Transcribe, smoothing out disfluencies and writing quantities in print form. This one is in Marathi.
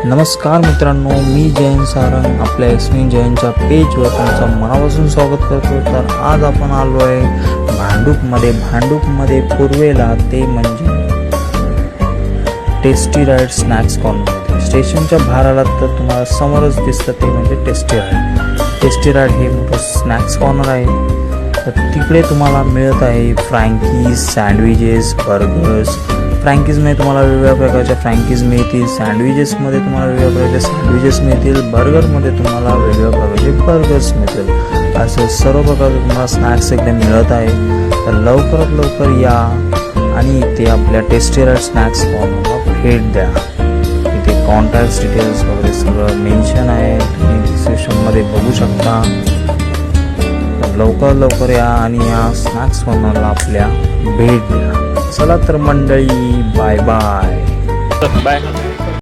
नमस्कार मित्रांनो, मी जयंत सारंग आपल्या एसमी जयंतच्या पेजवर तुमचं मनापासून स्वागत करतो. तर आज आपण आलो आहे भांडूपमध्ये पूर्वेला, ते म्हणजे टेस्टी राईड स्नॅक्स कॉर्नरमध्ये. स्टेशनच्या बाहेर आलात तर तुम्हाला समोरच दिसतं ते म्हणजे टेस्टी राईड हे मोठं स्नॅक्स कॉर्नर आहे. तर तिकडे तुम्हाला मिळत आहे फ्रँकीज, सँडविचेस, बर्गर्स. फ्रँकीजमध्ये तुम्हाला वेगवेगळ्या प्रकारच्या फ्रँकीज मिळतील, सँडविचेसमध्ये तुम्हाला वेगवेगळ्या प्रकारचे सँडविचेस मिळतील, बर्गरमध्ये तुम्हाला वेगवेगळ्या प्रकारचे बर्गर्स मिळतील. असं सर्व प्रकारचे तुम्हाला स्नॅक्स इकडे मिळत आहे. तर लवकरात लवकर या आणि इथे आपल्या टेस्टी राईड स्नॅक्स कॉर्नरला भेट द्या. इथे कॉन्टॅक्ट डिटेल्स वगैरे सगळं मेन्शन आहे, तुम्ही डिस्क्रिप्शनमध्ये बघू शकता. तर लवकर या आणि या स्नॅक्स कॉर्नरला आपल्या भेट द्या. चला तर मंडळी, बाय बाय.